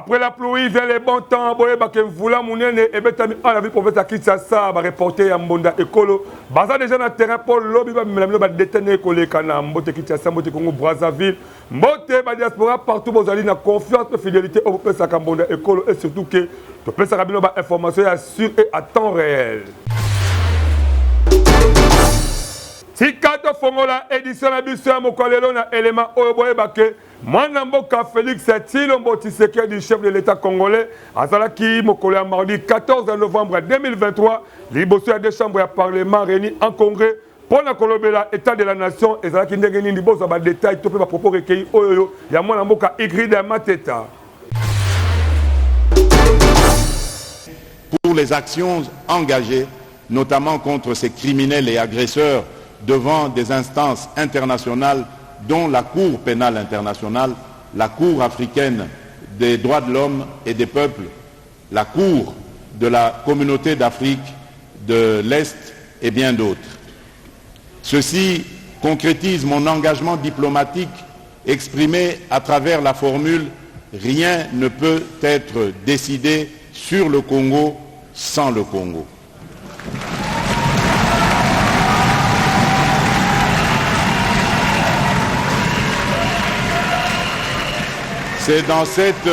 Après la pluie vient les bons temps. Boye bakemvula munene et betami on a vu prophète Kinshasa ba reporter ya Mbonda Ekolo. Baza déjà na terrain pour lobby ba melamino ba détenir koleka na Mbote Kinshasa, Mbote Congo Brazzaville. Mbote ba diaspora partout bozali na confiance et fidélité au peuple sa Mbonda Ekolo et surtout que to pesa kabino ba information ya sur et à temps réel. Tikato Fongola édition la biso ya mokolelo na élément oyo boye bake Mwana Mboka Félix Tshilombo Tshisekedi, chef de l'État congolais, azalaki mokolo ya mardi 14 novembre 2023, liboso ya deux chambres ya parlement réunis en congrès pour la kolobela état de la nation ezalaki ndenge nini bozo ba détail to pe ba propos recueillis oyo ya Mwana Mboka Igrida Mateta. Pour les actions engagées, notamment contre ces criminels et agresseurs devant des instances internationales dont la Cour pénale internationale, la Cour africaine des droits de l'homme et des peuples, la Cour de la communauté d'Afrique de l'Est et bien d'autres. Ceci concrétise mon engagement diplomatique exprimé à travers la formule « Rien ne peut être décidé sur le Congo sans le Congo ». C'est dans cette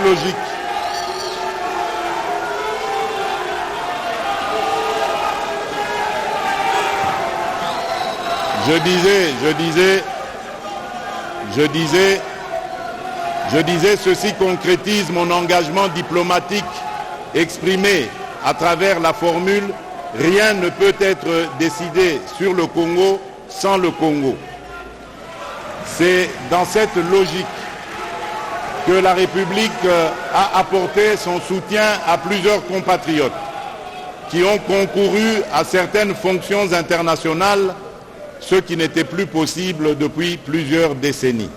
logique Je disais, ceci concrétise mon engagement diplomatique exprimé à travers la formule « Rien ne peut être décidé sur le Congo sans le Congo ». C'est dans cette logique que la République a apporté son soutien à plusieurs compatriotes qui ont concouru à certaines fonctions internationales, ce qui n'était plus possible depuis plusieurs décennies.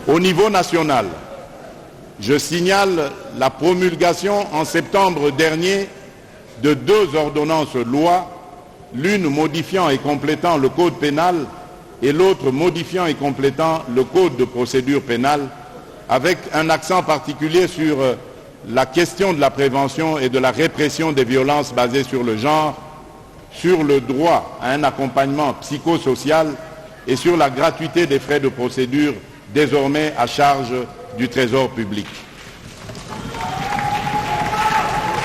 Au niveau national, je signale la promulgation en septembre dernier de deux ordonnances loi, l'une modifiant et complétant le code pénal et l'autre modifiant et complétant le code de procédure pénale, avec un accent particulier sur la question de la prévention et de la répression des violences basées sur le genre, sur le droit à un accompagnement psychosocial et sur la gratuité des frais de procédure désormais à charge du Trésor public.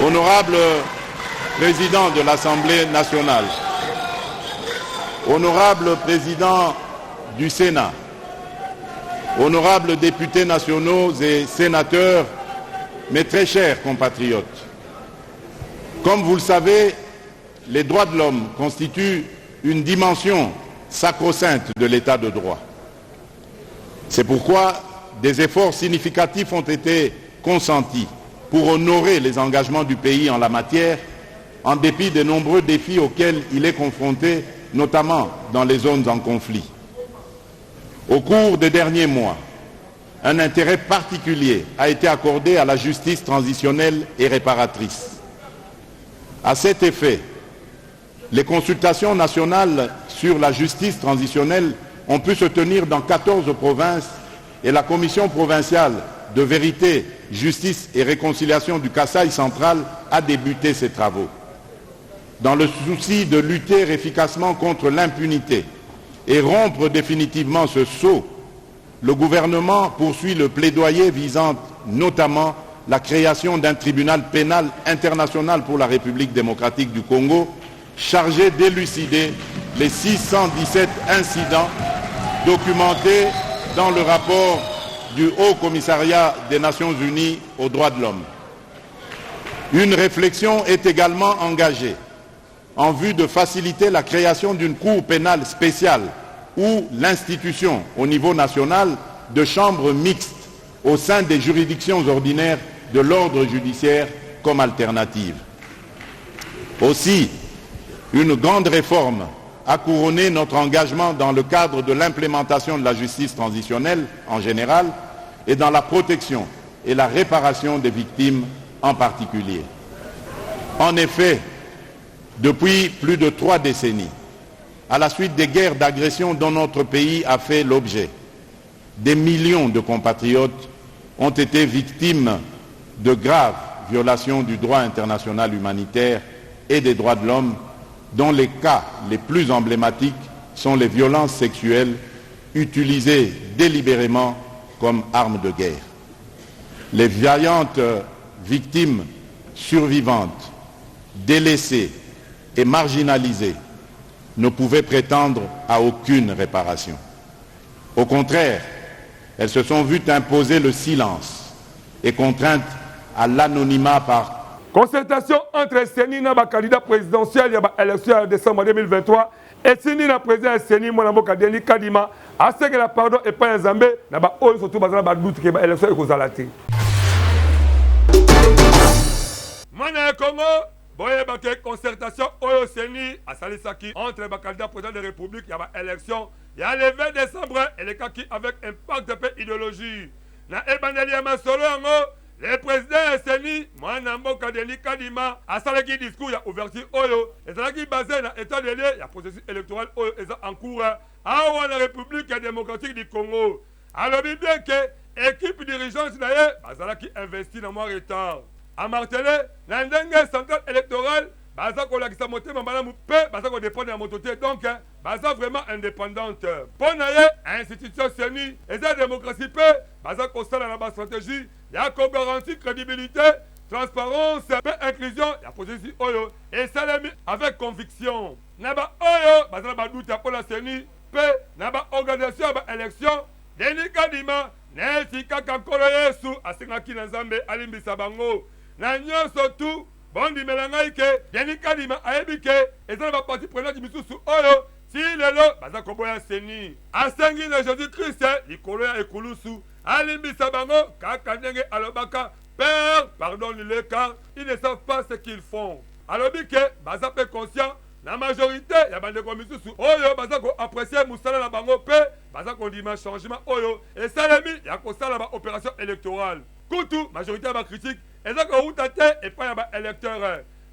Honorable Président de l'Assemblée nationale, Honorable Président du Sénat, Honorables députés nationaux et sénateurs, mes très chers compatriotes, comme vous le savez, les droits de l'homme constituent une dimension sacro-sainte de l'état de droit. C'est pourquoi des efforts significatifs ont été consentis pour honorer les engagements du pays en la matière, en dépit des nombreux défis auxquels il est confronté, notamment dans les zones en conflit. Au cours des derniers mois, un intérêt particulier a été accordé à la justice transitionnelle et réparatrice. À cet effet, les consultations nationales sur la justice transitionnelle ont pu se tenir dans 14 provinces et la commission provinciale de vérité, justice et réconciliation du Kasaï central a débuté ses travaux. Dans le souci de lutter efficacement contre l'impunité et rompre définitivement ce sceau, le gouvernement poursuit le plaidoyer visant notamment la création d'un tribunal pénal international pour la République démocratique du Congo, chargé d'élucider les 617 incidents documentés dans le rapport du Haut Commissariat des Nations Unies aux droits de l'homme. Une réflexion est également engagée en vue de faciliter la création d'une cour pénale spéciale ou l'institution au niveau national de chambres mixtes au sein des juridictions ordinaires de l'ordre judiciaire comme alternative. Aussi, une grande réforme a couronné notre engagement dans le cadre de l'implémentation de la justice transitionnelle en général et dans la protection et la réparation des victimes en particulier. En effet, depuis plus de 3 décennies, à la suite des guerres d'agression dont notre pays a fait l'objet, des millions de compatriotes ont été victimes de graves violations du droit international humanitaire et des droits de l'homme, dont les cas les plus emblématiques sont les violences sexuelles utilisées délibérément comme armes de guerre. Les vaillantes victimes survivantes, délaissées et marginalisées ne pouvaient prétendre à aucune réparation. Au contraire, elles se sont vues imposer le silence et contraintes à l'anonymat par concertation entre Seni na candidat présidentiel à l'élection en décembre 2023 et Seni na président Seni Mwanamboka Deni Kadima a ce que la pardon et pas un zambé na ba oyo surtout bazana ba doute que l'élection est kozalate. Mana Congo boye ba concertation oyo Seni a salisaki entre les candidats président de la République il y a élection il y a le 20 décembre et les cas qui avec impact de paix idéologie na ebandeli ya masolo yango. Le président Seni Mwanamboka Deni Kadima a salaki discours ya ouverture oyo ezalaki basé na état de lieu ya processus électoral oyo eza en cours awa na République démocratique du Congo. Alobi bien que équipe dirigeante na ye bazalaki investi na mois retard. A martelé na ndenge centrale électorale baza kolakisa motema malamu pe baza ko dépendre ya mototé donc baza vraiment indépendante. Pour na ye institution Seni eza démocratie pe baza kosala na ba stratégie ya ko garantir crédibilité, transparence et inclusion ya processus oyo et salami avec conviction. Na ba oyo baza ba doute pour la Seni pe na ba organisation ba élection Deni Kadima na tika kankolo Yesu asengaki na Nzambe alimbisa bango. Na nyonso tout bondi melangai ke Deni Kadima ayebi ke ezala ba parti prenante misusu oyo si lelo baza koboya Seni asengi na Jésus-Christ likolo ya ekulusu alimbisa bango kaka ndenge alobaka Père pardonne-les car ils ne savent pas ce qu'ils font. Alobi ke baza pe conscient la majorité ya bandeko misusu oyo baza ko apprécier musala na bango pe baza ko ndima changement oyo et salami ya ko sala ba opération électorale kutu majorité ba critique eza ko utate et pas ya ba électeur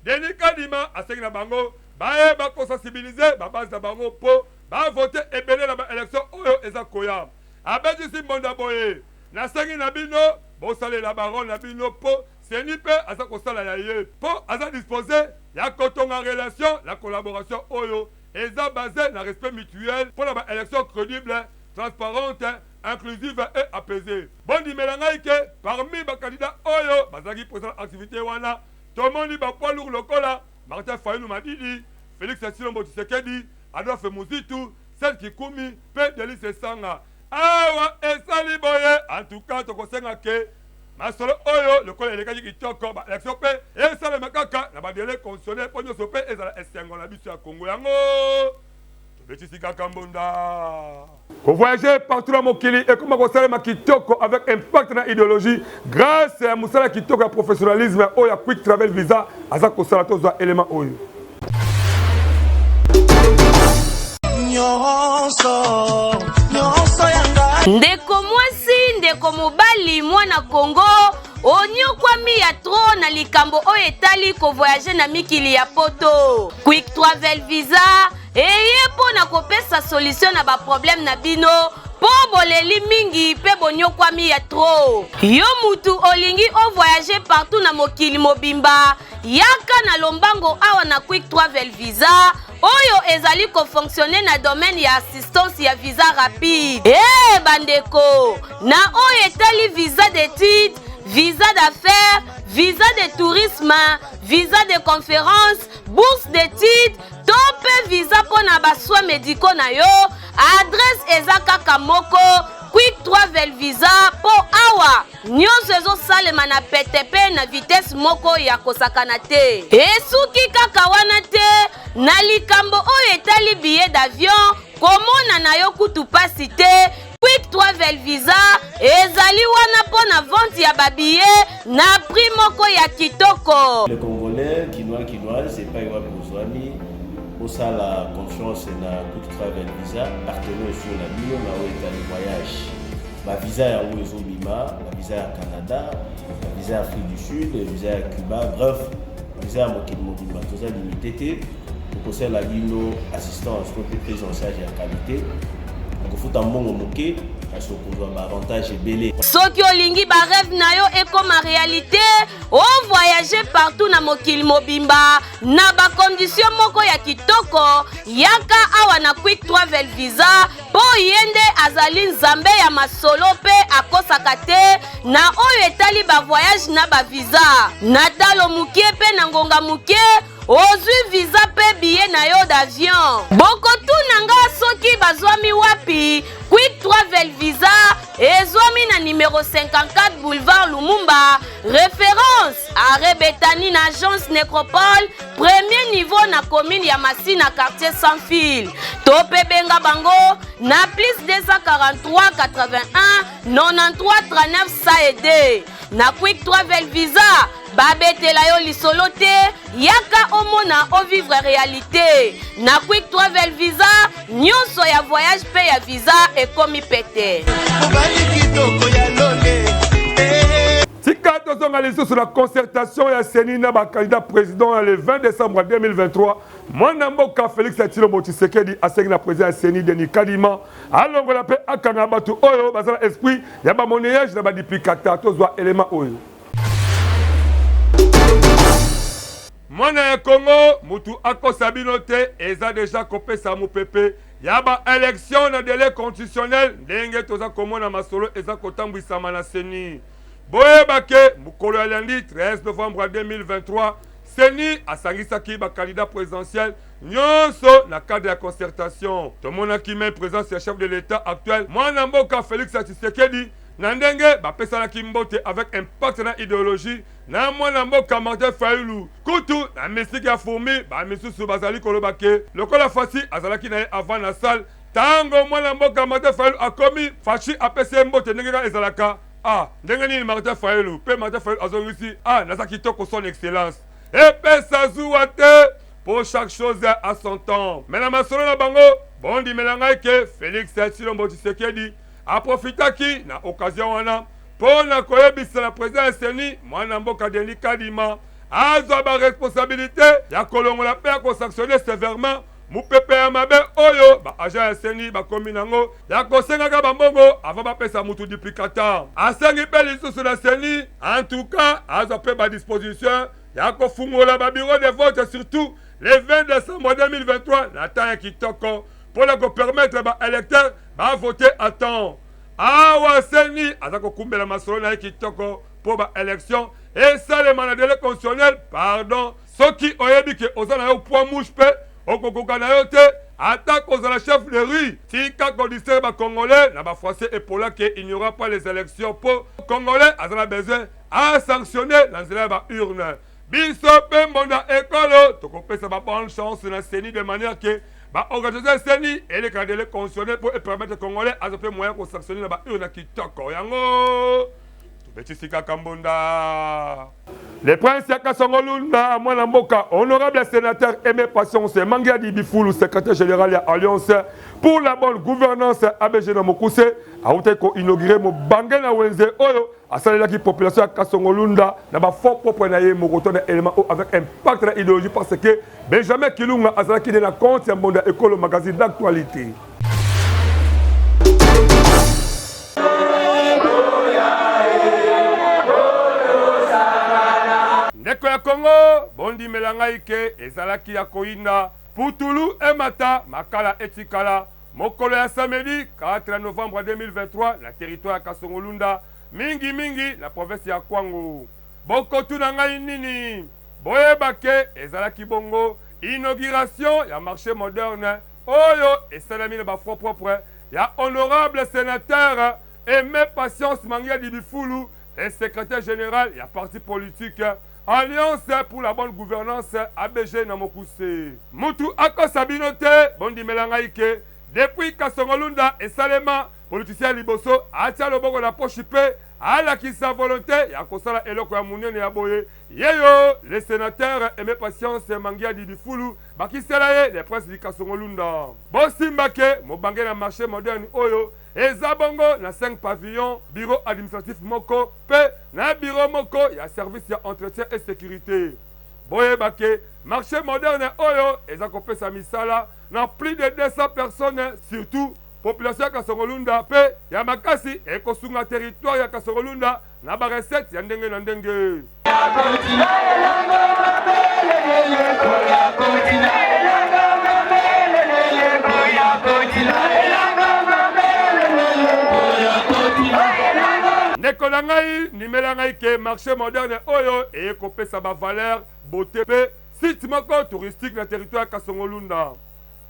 Deni Kadima asengi na bango bae ba ko sensibiliser ba base na bango po ba voter ebele na ba élection oyo eza koya abeji si mbonda boye na sengi na bino bosale la baronne na bino po Seni pe aza kosala ya ye po aza disposé ya kotonga relation la collaboration oyo eza basé na respect mutuel pour la élection crédible transparente inclusive et apaisée. Bondi melangai ke parmi ba candidat oyo bazaki présent activité wana tomoni ba poids lourd lokola Martin Fayulu Madidi, Félix Tshisekedi Tshisekedi, Adolphe Muzitu, Seth Kikumi, pe Delice Sanga. Awa esali boye en tout cas to kosenga ke masolo oyo le kole lekaki kitoko ba élection pe esala makaka na ba délai constitutionnel po nyoso pe ezala esengo na biso ya Congo yango tobetisi kaka mbonda ko voyager partout dans mokili et comment kosala makitoko avec impact na idéologie grâce à musala kitoko ya professionnalisme oyo ya quick travel visa aza kosala tozwa élément oyo ndeko mwasi ndeko mobali mwana Congo onyokwami ya tro na likambo oyo etali kovoyage na mikili ya poto quick travel visa eye mpo na kopesa solution na baproblème na bino po boleli mingi pe bonyokwami ya tro yo mutu olingi ovoyage partout na mokili mobimba yaka na lombango awa na quick travel visa oyo ezali kofonctionne na domaine ya assistance ya visa rapide bandeko na oyo etali visa d'études visa d'affaires visa de tourisme visa de conférence bourse d'études to pe visa mpo na baswa médicaux na yo adresse eza kaka moko quick travel visa po awa nyonso ezosalema na petepe na vitesse moko ya kosakana te esuki kaka wana te na likambo oyo etali billet d'avion komona na yo kutu pasi te quick travel visa ezali wana mpo na vente ya babillet na prix moko ya kitoko. Les Congolais, Kinois, c'est pas Iwa Bouzouani, au ça la confiance na quick travel visa, partenaire sur la million na oita le voyage. ba visa ya Ouezo Bima, ba visa ya Canada, ba visa ya Afrique du Sud, visa ya Cuba, bref, visa ya Mokili Mobimba. Tout ça limité. Pour conseil la ligne assistant à ce qu'on peut prise en charge en qualité. Donc faut un bon moqué parce qu'on voit avantage et belé. Soki olingi ba rêve na yo et comme en réalité, on voyager partout na Mokili Mobimba na ba condition moko ya kitoko yaka awa na quick travel visa po yende azali nzambe ya masolo pe akosaka te na oyo etali ba voyage na ba visa na talo mukie pe na ngonga mukie ozwi visa pe billet na yo d'avion. Bokotu nanga soki bazwami wapi quick travel visa ezwami na numéro 54 boulevard Lumumba, référence arrêt Betani na agence Nécropole, premier niveau na commune ya Masina quartier sans fil. Tope benga bango na plus 243 81 93 39 saede na quick travel visa. Babetela yo lisolo te yaka omona o vivre réalité na quick travel visa nyonso ya voyage pe ya visa ekomi pete. Tika tozonga liso sur la concertation ya Seni na ba candidat président le 20 décembre 2023 mwana mboka Félix Tshilombo Tshisekedi asengi na président Seni Denis Kadima alongola pe akanga batu oyo bazala esprit ya ba monnayage na ba duplicata tozwa élément oyo. Mwana ya Congo, mutu akosa bino te, eza déjà kopesa mupepe. Yaba élection na délai constitutionnel, ndenge toza komona masolo eza kotambwisama na Seni. Boyebake, mukolo ya lundi 13 novembre 2023, Seni asangisaki ba candidat présidentiel nyonso na cadre ya concertation. Tomona ki me présence ya chef de l'État actuel, mwana mboka Félix Tshisekedi, na ndenge bapesanaki mbote avec impact na idéologie na mwana mboka Martin Fayulu kutu na misiki ya fourmi bamisusu bazali koloba ke lokola fasi azalaki na ye avant na salle tango mwana mboka Martin Fayulu akomi fashi apese mbote ndenge ka ezalaka ndenge nini Martin Fayulu pe Martin Fayulu azongisi naza kitoko son excellence epesa zuwa te pour chaque chose à son temps mais na masolo na bango bondi melanga ke Félix Tshilombo Tshisekedi aprofitaki na occasion wana pour na koyebisa la président Seni mwana mboka Denis Kadima azwa ba responsabilité ya kolongola pe ya kosanctionner sévèrement mupepe ya mabe oyo ba agent ya Seni bakomi nango ya kosengaka bambongo avant bapesa mutu duplicateur asengi pe lisusu na Seni en tout cas azwa pe ba disposition ya kofungola ba bureau de vote surtout le 20 décembre 2023 na temps ya kitoko pour la permettre ba électeurs ba voter à temps. Awa Seni azako kumbela masolo na kitoko pour ba élection et ça le mandat constitutionnel pardon soki oyebi ke ozana yo poids mouche pe okokoka na yo te attaque ozana chef de rue tika kodisere ba congolais na ba français et pour là que il n'y aura pas les élections pour congolais azana besoin à sanctionner dans la urne biso pe mbonda ekolo tokopesa ba bonne chance na Seni de manière que ba organisation Seni et les candidats constitutionnels pour permettre aux Congolais à faire moyen de sanctionner la urne kitoko yango Betisika Kambunda. Le prince Yaka Songolunda, mwana mboka, honorable sénateur Aimé Patience, Mangia Dibifoulou, secrétaire général de l'Alliance pour la bonne gouvernance ABG na Mokuse, a été inauguré mo bangé na wenze oyo, a salé la population Yaka Songolunda, na ba fort propre na ye mo retourne élément avec impact na idéologie parce que Benjamin Kilunga a salé qui na compte ya monde école magazine d'actualité. Ndeko ya Congo, bondi melangai ke ezalaki ya koinda Putulu emata makala etikala mokolo ya samedi 4 novembre 2023 na territoire ya Kasongolunda mingi na province ya Kwango. Bokotu na ngai nini boyeba ke ezalaki bongo inauguration ya marché moderne oyo esalami na ba fonds propre ya honorable sénateur Aimé Patience Mangia Dibifoulou, le secrétaire général ya parti politique Alliance pour la bonne gouvernance ABG na Mokuse. Mutu ako sabinote bondi melangaike depuis Kasongolunda et Salema politicien liboso atia loboko na poche pe ala ki sa volonté ya kosala eloko ya munene ya boye yeyo le sénateur Aimé Patience Mangia Dibifoulou bakisela ye le prince di Kasongolunda. Bosimbake mobange na marché moderne oyo eza bongo na 5 pavillons bureau administratif moko pe na bureau moko ya service ya entretien et sécurité. Boyeba ke marché moderne oyo eza kopesa misala na plus de 200 personnes, surtout population ya Kasongolunda pe ya makasi ekosunga territoire ya Kasongolunda na ba recette ya ndenge na ndenge. Ndeko na ngai nimela ngai ke marché moderne oyo ekopesa ba valeur beauté pe site moko touristique na territoire ya Kasongolunda.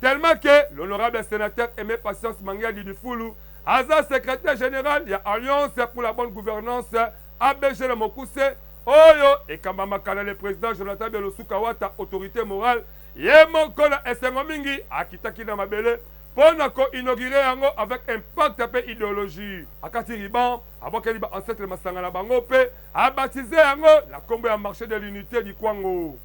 Tellement que l'honorable sénateur Aimé Patience Mangiadi Bifulu, Aza secrétaire général, il y a Alliance pour la bonne gouvernance, ABG le Mokuse, Oyo, et Kambama le président Jonathan Belosu Kawata, autorité morale, Yemoko na Esengomingi, Akitaki na Mabele, pour inaugurer yango avec impact et idéologie. Akati Riban, Abokeli ba ancêtre Masangala Bango pe, a baptisé yango la combo à marché de l'unité du Kwango.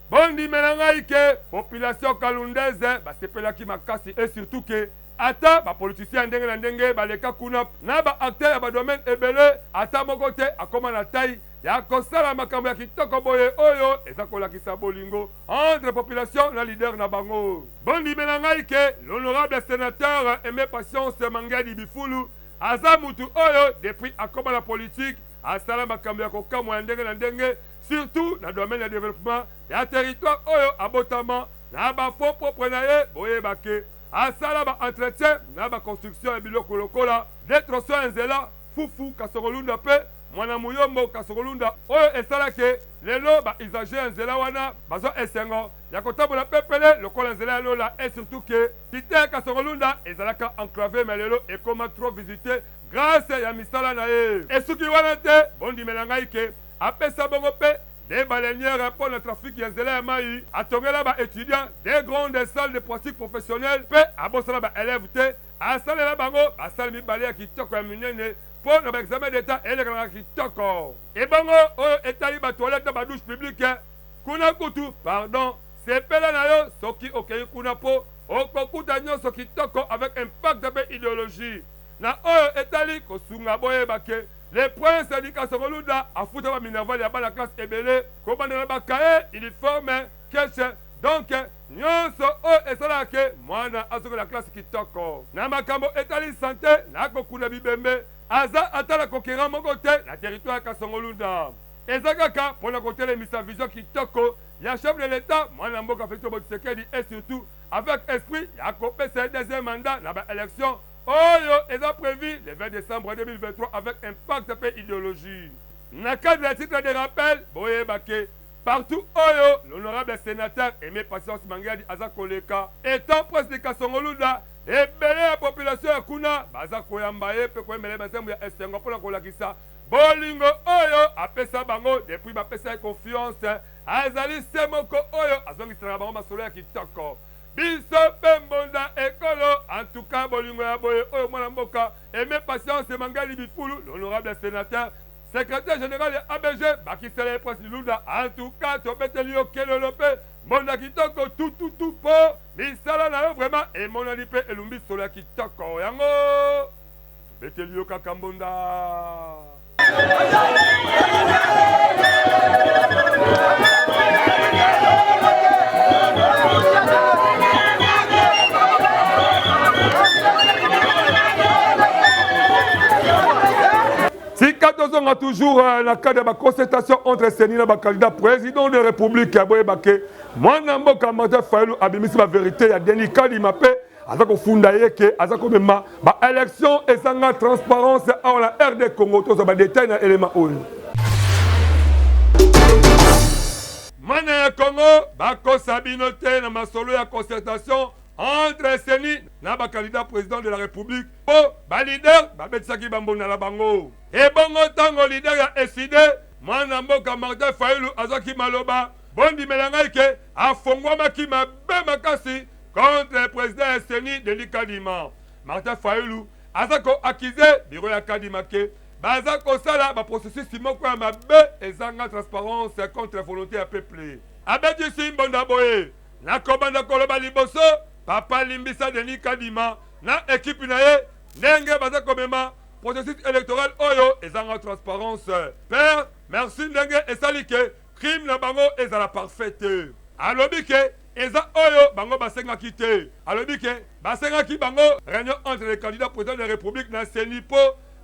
Bondi menangai ke population kalundaise basepelaki makasi et surtout que ata ba politicien ndenge na ndenge baleka kuna na ba acteur ya ba domaine ebele ata moko te akoma na taille ya kosala makambo ya kitoko boye oyo eza kolakisa bolingo entre population na leader na bango. Bondi menangai ke l'honorable sénateur Aimé Patience Mangiadi Bifulu aza mutu oyo depuis akoma la politique asala makambo ya kokamwa ya ndenge na ndenge surtout na domaine ya développement ya territoire oyo abotama na ba fond propre na ye boyeba ke asala ba entretien na ba construction ya biloko lokola d'être so nzela fufu Kasongolunda pe mwana muyombo Kasongolunda oyo esala ke lelo ba usager nzela wana bazo esengo ya kotambola pepele lokola nzela ya lola et surtout ke kite Kasongolunda ezalaka enclavé mais lelo ekoma trop visité grâce ya misala na ye esuki wana te bondimela ngai ke apesa bongo pe des baleinières pour le trafic ya nzela ya mai atongela ba étudiants des grandes salles de pratique professionnelle pe abosala ba élèves te asalela bango basali mibale ya kitoko ya minene pour na ba examen d'état elekana kitoko e bango oyo etali ba toilette ba douche publique kuna kutu pardon sepela na yo soki okei kuna po okokuta nyonso kitoko avec impact pe idéologie na oyo etali kosunga boyeba ke les princes du Kasongolunda a foutu ma minerval ya ba la classe ebele ko bandela ba kae uniforme keshe donc nyonso o esala ke mwana azoko la classe kitoko na makambo etali santé na kokuna bibembe aza atala kokera moko te na territoire ya Kasongolunda ezakaka pona kotele misa vision kitoko ya chef de l'état mwana mboka Félix Tshisekedi et surtout avec esprit ya kopesa deuxième mandat na ba élection Oyo est prévu le 20 décembre 2023 avec impact et idéologie. Na cadre de titre de rappel, Boye Baké, partout Oyo, l'honorable sénateur Aimé Patience Mangiadi Azakoleka, étant presse de Kasongolunda, et belé la population à Kuna, Bazako Yambaye, Pekwe Mele Basembu ya Esengo pour la Kolakisa. Bolingo Oyo, apesa bango, depuis ma pesa confiance, Azali Semoko Oyo, Azongi Sarabamo Masola Kitoko. Biso Pembonda Ekolo, en tout cas, Bolingo Yaboye, Oyo Mwana Mboka, Aimé Patience Mangiadi Bifulu, l'honorable sénateur, secrétaire général de ABG, Bakisele Prince Lunda, en tout cas, Tobetelio Kelolope, Monda Kitoko, tout, po, Misala na yo vraiment, et Monadipe, Elumbi Sola Kitoko, Yango, Tobetelio Kakambonda. Si Katozon a toujours la cadre de la concertation entre Sénina et le candidat président de la République, Aboye Baké, moi, Nambo Kamata Fayou, Abimisi, la vérité, il y a Denis Kadi Mapé, Azako Fundaye, Azako Mema, élection et sans transparence, on la RD Congo, tout ça, détail dans l'élément où. Mané Congo, Bako Sabinote, dans ma solo ya concertation entre Séni et le candidat président de la République, pour le leader, Babetsaki Bambo na la Bango. Et bongo tango leader ya décidé, moi Namboka Martin Fayulu Azaki Maloba, Bondi Melangaike, a Fongwama qui m'a bien makasi, contre le président SNI Denis Kadima. Martin Fayulu azako accusé bureau ya Kadima ke baza kosala ba processus moko ya mabe ezanga transparence contre la volonté ya peuple. Abedi Simbonda boye na kobanda koloba liboso papa limbisa Denis Kadima na équipe na ye ndenge baza komema processus électoral oyo ezanga transparence. Père, merci ndenge esali ke crime na bango ezala parfaite. Alobi ke eza oyo bango basengaki te. Alobi ke basengaki bango réunion entre les candidats présidents de la République na Senipo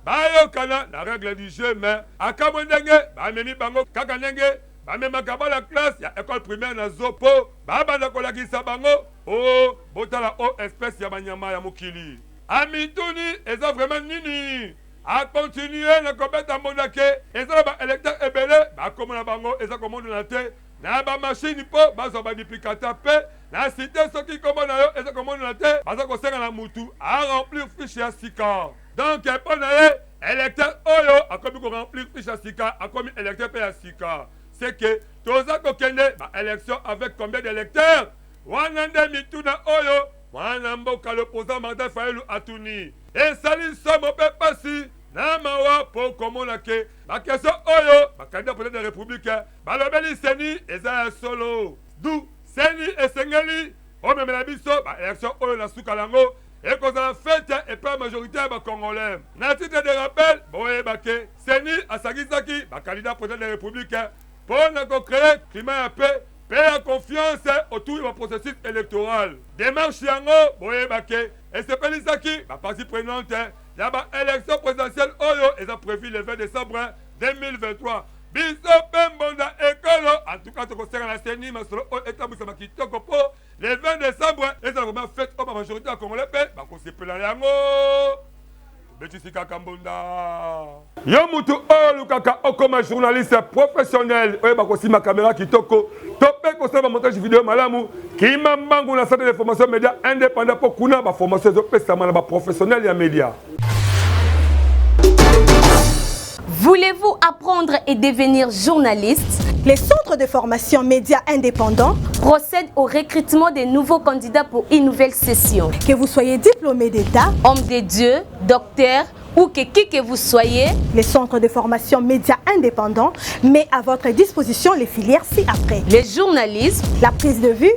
bayokana na règle du jeu, mais akamo ndenge bamemi bango kaka ndenge bamemaka ba la classe ya école primaire na Zopo babanda kolakisa bango o botala o espèce ya banyama ya mokili. Amituni eza vraiment nini a continuer na kobeta mbonda ke eza ba électeur ebele bakomona bango eza komondo na te na ba machine po bazo ba duplicateur pe na cité soki komona yo eza komondo na te baza kosenga na mutu a remplir fiche ya sika. Donc pona ye électeur oyo akomi ko remplir fiche ya sika akomi électeur pe ya sika. C'est que toza kokende ba élection avec combien d'électeurs wana nde mituna oyo wana mboka l'opposant Martin Fayulu atuni esali somo pe pasi na mawa po komona ke bakesio oyo bakandidat président de la République balobeli seni eza ya solo du seni esengeli omemela biso ba élection oyo na suka lango ekozala fete epa majorité ya bacongolais. Na titre de rappel boyeba ke seni asakisaki bakandidat président de la République pour na kocréer climat ya paix paix et confiance autour du processus électoral. Démarche yango boyeba ke esepelisaki ba partie prenante ya ba élection présidentielle oyo eza prévu le 20 décembre 2023. Biso pembonda ekolo en tout cas tokosenga na seni masolo oyo etambwisama kitoko po le 20 décembre eza vraiment fête oyo ba majorité ya congolais pe bakosepela yango betisika kambonda. Yo mutu oyo lukaka okoma journaliste professionnel oyo bakosima caméra kitoko tope kosala montage vidéo malamu kima mbangu na centre de formation média indépendant po kuna ba formation ezopesama na ba professionnel ya média. Voulez-vous apprendre et devenir journaliste? Les centres de formation médias indépendants procèdent au recrutement des nouveaux candidats pour une nouvelle session. Que vous soyez diplômé d'État, homme de Dieu, docteur ou qui que vous soyez, les centres de formation médias indépendants met à votre disposition les filières ci-après. Les journalistes, la prise de vue,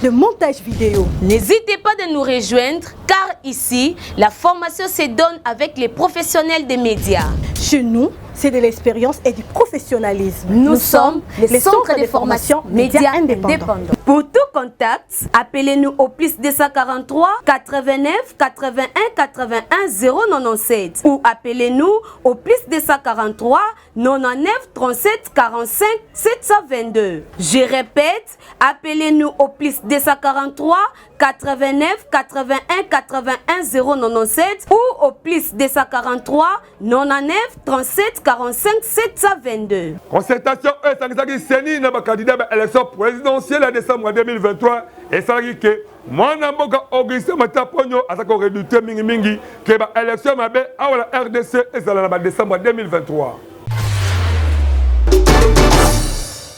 le montage vidéo. N'hésitez pas de nous rejoindre car ici, la formation se donne avec les professionnels des médias. Chez nous, c'est de l'expérience et du professionnalisme. Nous sommes les centres de formation médias indépendants. Pour tout contact, appelez-nous au plus 243 89 81 81 097 ou appelez-nous au plus 243 99 37 45 722. Je répète, appelez-nous au plus 243 89 81 81 097 ou au plus 243 99 37 45 722. Concertation est seni na ba candidat à l'élection présidentielle en décembre 2023 et ça dit que mwana mboka Augustin Mataponyo azako redouter mingi mingi que ba élection mabe awala RDC ezala na ba décembre 2023.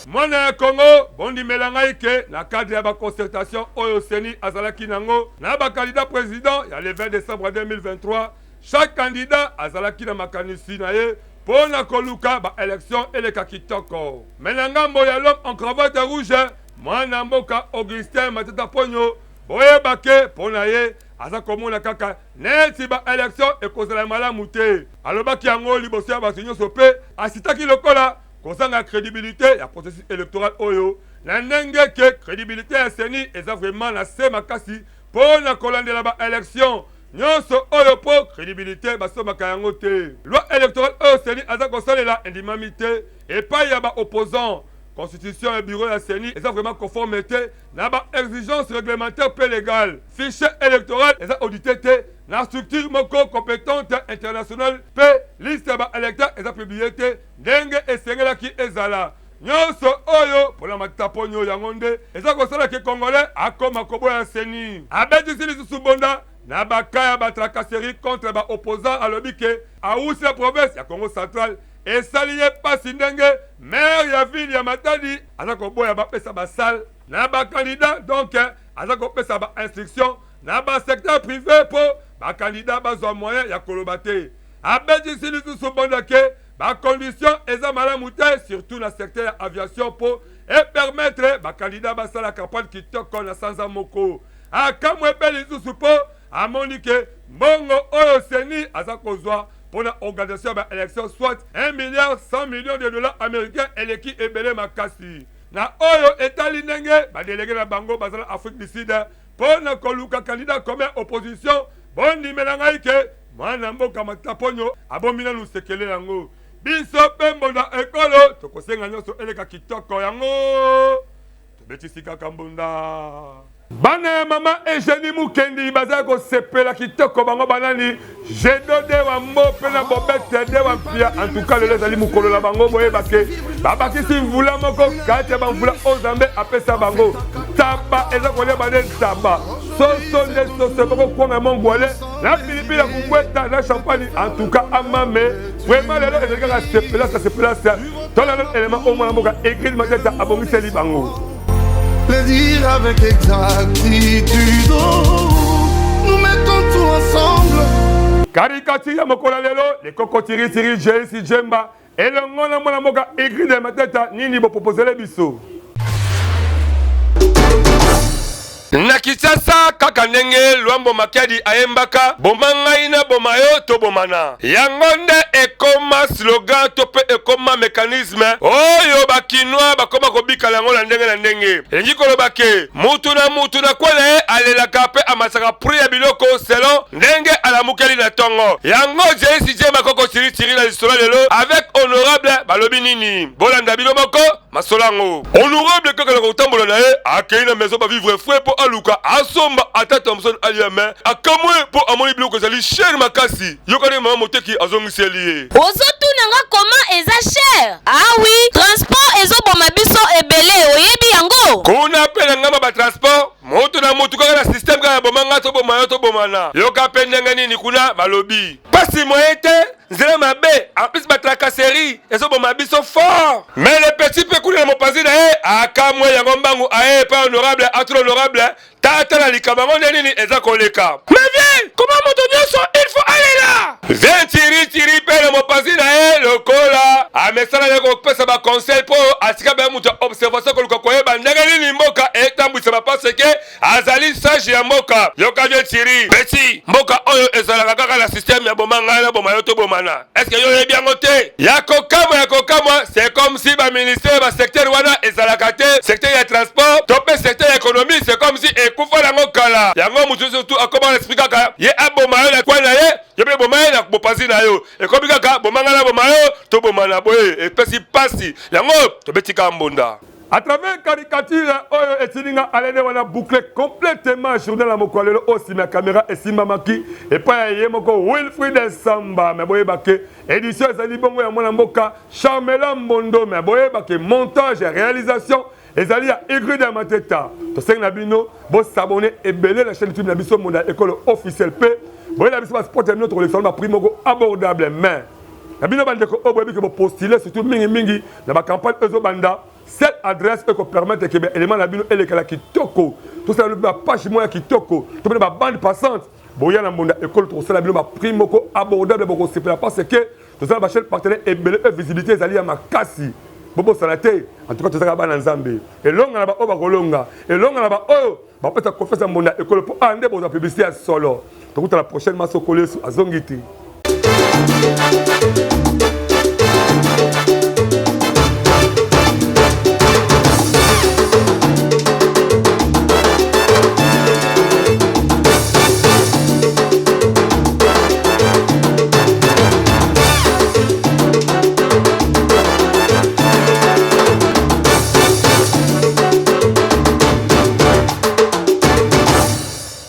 Mwana ya Congo bondi melangai ke na cadre ya ba concertation oyo seni azalaki nango na ba candidat président ya le 20 décembre 2023. Chaque candidat azalaki na makanisi na ye pour na koluka ba élection eleka kitoko. Menanga moya l'homme en cravate rouge mwana mboka Augustin Matata Ponyo boyeba ke pona ye aza komona kaka neti ba élection ekozala malamu te. Alobaki yango liboso ya bato nyonso pe asitaki lokola kozanga crédibilité ya processus électoral oyo na ndenge ke crédibilité ya seni eza vraiment na se makasi pour na kolandela ba élection nyonso oyo po crédibilité basomaka yango te. Loi électorale oyo seni aza kosalela indimamité epai ya ba opposant constitution et bureau ya seni eza vraiment conformité na ba exigence réglementaire pe légale. Fichier électoral eza audité te na structure moko compétente internationale pe liste ba électeur eza publié te ndenge esengelaki ezala. Nyonso oyo pona Mataponyo yango nde eza kosala ke congolais akoma koboya seni. Abeti lisusu bonda na bakaya ba tracasserie contre ba opposant alobi ke ausi la province ya Congo central esaliye pasi ndenge maire ya ville ya Matadi aza koboya bapesa basale na ba candidat donc aza kopesa ba instruction na ba secteur privé po ba candidat bazwa moyen ya koloba te. Abetisi lisusu bondake ba condition eza malamu te, surtout na secteur ya aviation po et permettre ba candidat basala campagne kitoko na sanza moko. Akamwe pe lisusu po amoni ke mbongo oyo seni aza kozwa pour la organisation de l'élection soit 1 milliard 100 millions de dollars américains et l'équipe ebele makasi. Na oyo etali nenge ba délégué na bango bazala Afrique du Sud pour na koluka candidat comme opposition bon nimelanga ike mwana mboka mataponyo abomina lusekele yango. Biso pembo na ekolo tokosenga nyonso eleka kitoko yango. Tobetisi kaka mbunda. Bana mama Eugénie Mukendi baza ko sepela kitoko bango banani jedo de wa mbope na bobete de wa pia en tout cas le ezali mukolo la bango boye baske babaki si mvula moko kate ba mvula ozambe apesa bango taba eza ko le bane taba soso de soso boko kwanga mongwale na pilipili kukweta na champagne en tout cas amame vraiment le ezali ka sepela ça tona le élément au moins mboka écrit mateta abongiseli bango. Le dire avec exactitude, nous mettons tout ensemble. Caricature ya mokola lelo, les cocotiri tiri Jesse Jemba, et le ngona mona moka écrit de ma tête nini bo proposer les biso. Na Kinshasa kaka ndenge Luambo Makiadi ayembaka bomanga ina bomayo to bomana yangonde ekoma slogan to pe ekoma mécanisme oyo bakinwa bakoma kobika lango na ndenge enji kolobake mutu na kwele alelaka pe amasaka prix ya biloko selon ndenge alamukeli na tongo yango Jesse Jemba koko tiri na lisolo lelo avec honorable balobi nini bolanda bino moko masolango honorable kaka na kotambola na ye akei na maison ba vivre frais po aluka asomba ata Thompson aliame akamwe po amoni biloko ezali cher makasi yokani mama moteki azongiseli ye ozotunanga comment eza cher. Ah oui, transport ezoboma biso ebele oyebi yango kuna pe na ngamba ba transport moto na motu kaka na système kaka bomanga to bomana to bomana yoka pe ndenge nini kuna balobi pasi moyete nzela mabe en plus ba tracasserie ezoboma biso fort mais le petit pe kuna mopanzi na ye akamwe yango mbangu aye pas honorable atro honorable tata na likabango nini eza koleka mais viens comment moto nyonso il faut aller là viens tiri pe na mopanzi na ye lokola amesala ya kopesa ba conseil po atika ba mutu observation koluka koyeba ndenge nini mboka etambwisa ba parce que azali sage ya mboka yoka viens tiri petit mboka oyo ezalaka kaka na système ya bomanga na bomayo to bomana est-ce que yo yebi yango te ya kokamwa c'est comme si ba ministère ba secteur wana ezalaka te secteur ya transport to pe secteur ya économie c'est comme si ekufa nango kala yango mutu surtout akoma l'esprit kaka ye abomayo na kwa na ye yebe bomayo na bopanzi na yo ekomi kaka bomanga na bomayo to bomana boye epesi pasi yango tobetika mbonda. À travers caricature, oyo etilinga alene wana boucler complètement journal la mokolelo aussi ma caméra et simamaki et pas yemoko Wilfried Samba mais boye bake édition ezali bongo ya mwana mboka Charmela Mbondo mais boye bake montage et réalisation ezali ya Igrid ya Mateta to seng na bino bo s'abonner et belé la chaîne YouTube na biso monda école officielle P boye la biso ba sport notre collection ba prix moko abordable mais na bino bandeko oboye bike bo postuler surtout mingi na ba campagne ezo banda. Cette adresse peut permettre que les éléments de et les kitoko, tout ça, le page moyen kitoko, tout le bande passante. Boya na monde école, tout ça, la primo abordable, parce que tout ça, la chaîne partenaire et belle visibilité, les alliés à ma cassi. Bobo Salate, en tout cas, tout ça, va en Zambie. Et long à la bas, Rolonga. Et long à la bas, oh, va peut-être confesser à mon école pour un des beaux publicités à solo. Donc, la prochaine masse au collège à Zongiti.